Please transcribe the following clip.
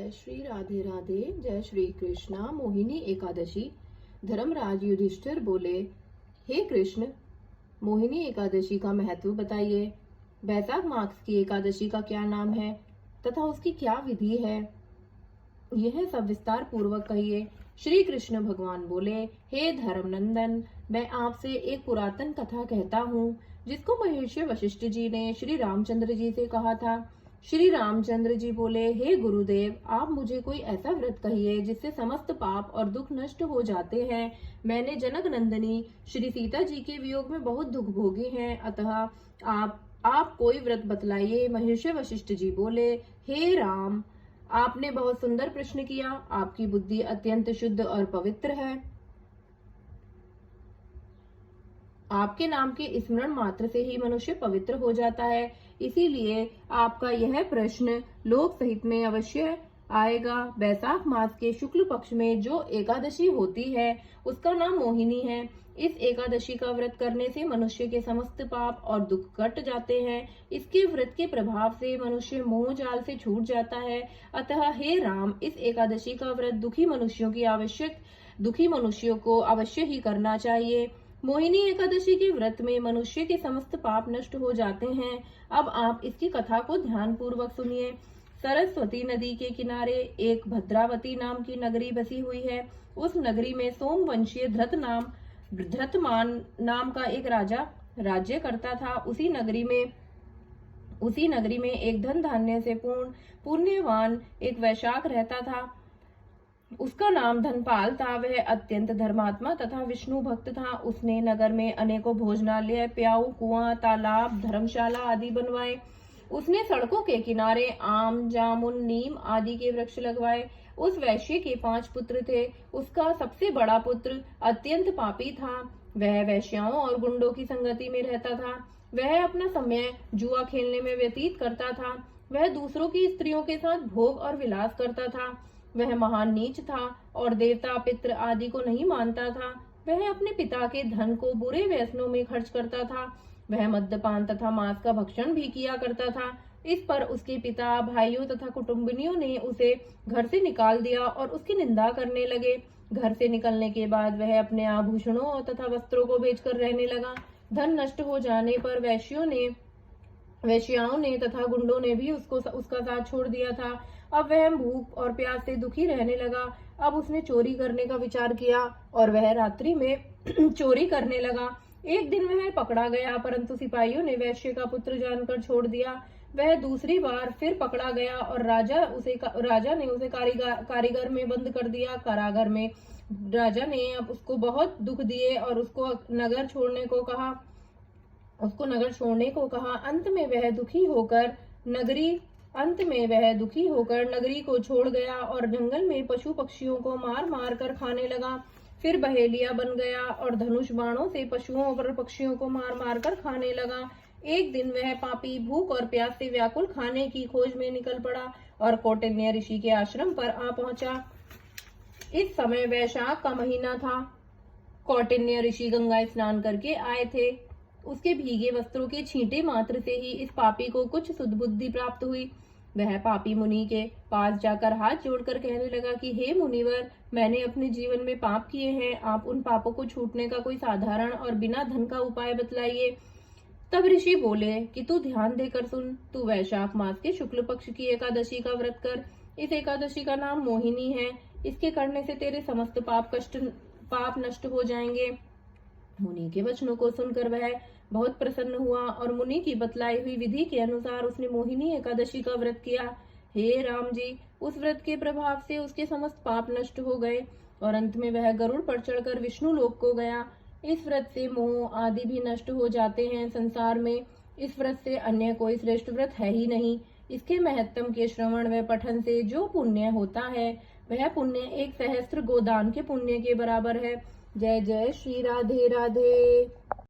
जय श्री राधे राधे। जय श्री कृष्णा। मोहिनी एकादशी। धर्मराज युधिष्ठिर बोले, हे कृष्ण, मोहिनी एकादशी का महत्व बताइए। बैसाख मास की एकादशी का क्या नाम है तथा उसकी क्या विधि है, यह सब विस्तार पूर्वक कहिए। श्री कृष्ण भगवान बोले, हे धर्मनंदन, मैं आपसे एक पुरातन कथा कहता हूँ जिसको महर्षि वशिष्ठ जी ने श्री रामचंद्र जी से कहा था। श्री रामचंद्र जी बोले, हे गुरुदेव, आप मुझे कोई ऐसा व्रत कहिए जिससे समस्त पाप और दुख नष्ट हो जाते हैं। मैंने जनक नंदिनी श्री सीता जी के वियोग में बहुत दुख भोगे हैं, अतः आप कोई व्रत बतलाइए। महर्षि वशिष्ठ जी बोले, हे राम, आपने बहुत सुंदर प्रश्न किया। आपकी बुद्धि अत्यंत शुद्ध और पवित्र है। आपके नाम के स्मरण मात्र से ही मनुष्य पवित्र हो जाता है, इसीलिए आपका यह प्रश्न लोक सहित में अवश्य आएगा। बैसाख मास के शुक्ल पक्ष में जो एकादशी होती है उसका नाम मोहिनी है। इस एकादशी का व्रत करने से मनुष्य के समस्त पाप और दुख कट जाते हैं। इसके व्रत के प्रभाव से मनुष्य मोह जाल से छूट जाता है। अतः हे राम, इस एकादशी का व्रत दुखी मनुष्यों को अवश्य ही करना चाहिए। मोहिनी एकादशी के व्रत में मनुष्य के समस्त पाप नष्ट हो जाते हैं। अब आप इसकी कथा को ध्यान पूर्वक सुनिए। सरस्वती नदी के किनारे एक भद्रावती नाम की नगरी बसी हुई है। उस नगरी में सोमवंशीय धृतमान नाम का एक राजा राज्य करता था। उसी नगरी में एक धन धान्य से पूर्ण पुण्यवान एक वैशाख रहता था। उसका नाम धनपाल था। वह अत्यंत धर्मात्मा तथा विष्णु भक्त था। उसने नगर में अनेकों भोजनालय, प्याऊ, कुआं, तालाब, धर्मशाला आदि बनवाए। उसने सड़कों के किनारे आम, जामुन, नीम आदि के वृक्ष लगवाए। उस वैश्य के 5 पुत्र थे। उसका सबसे बड़ा पुत्र अत्यंत पापी था। वह वैश्याओं और गुंडों की संगति में रहता था। वह अपना समय जुआ खेलने में व्यतीत करता था। वह दूसरों की स्त्रियों के साथ भोग और विलास करता था। वह महान नीच था और देवता पितृ आदि को नहीं मानता था। वह अपने पिता के धन को बुरे व्यसनों में खर्च करता था। वह मद्यपान तथा मांस का भक्षण भी किया करता था। इस पर उसके पिता, भाइयों तथा कुटुंबियों ने उसे घर से निकाल दिया और उसकी निंदा करने लगे। घर से निकलने के बाद वह अपने आभूषणों तथा वस्त्रों को बेचकर रहने लगा। धन नष्ट हो जाने पर वेश्याओं ने तथा गुंडों ने भी उसका साथ छोड़ दिया था। अब वह भूख और प्यास से दुखी रहने लगा। अब उसने चोरी करने का विचार किया और वह रात्रि में चोरी करने लगा। एक दिन वह पकड़ा गया, परंतु सिपाहियों ने वैश्य का पुत्र जानकर छोड़ दिया। वह दूसरी बार फिर पकड़ा गया और राजा ने उसे कारीगर में बंद कर दिया। कारागार में राजा ने अब उसको बहुत दुख दिए और उसको नगर छोड़ने को कहा। अंत में वह दुखी होकर नगरी को छोड़ गया और जंगल में पशु पक्षियों को मार मार कर खाने लगा। फिर बहेलिया बन गया और धनुष बाणों से पशुओं और पक्षियों को मार मार कर खाने लगा। एक दिन वह पापी भूख और प्यास से व्याकुल खाने की खोज में निकल पड़ा और कौटिन्य ऋषि के आश्रम पर आ पहुंचा। इस समय वैशाख का महीना था। कौटिन्य ऋषि गंगा स्नान करके आए थे। उसके भीगे वस्त्रों के छींटे मात्र से ही इस पापी को कुछ सुधबुद्धि प्राप्त हुई। वह पापी मुनि के पास जाकर हाथ जोड़कर कहने लगा कि हे मुनिवर, मैंने अपने जीवन में पाप किए हैं। आप उन पापों को छूटने का कोई साधारण और बिना धन का उपाय बतलाइए। तब ऋषि बोले कि तू ध्यान देकर सुन। तू वैशाख मास के शुक्ल पक्ष की एकादशी का व्रत कर। इस एकादशी का नाम मोहिनी है। इसके करने से तेरे समस्त पाप नष्ट हो जाएंगे। मुनि के वचनों को सुनकर वह बहुत प्रसन्न हुआ और मुनि की बतलाई हुई विधि के अनुसार उसने मोहिनी एकादशी का व्रत किया। हे राम जी, उस व्रत के प्रभाव से उसके समस्त पाप नष्ट हो गए और अंत में वह गरुड़ पर चढ़कर विष्णु लोक को गया। इस व्रत से मोह आदि भी नष्ट हो जाते हैं। संसार में इस व्रत से अन्य कोई श्रेष्ठ व्रत है ही नहीं। इसके महत्तम के श्रवण व पठन से जो पुण्य होता है वह पुण्य 1 सहस्त्र गोदान के पुण्य के बराबर है। जय जय श्री राधे राधे।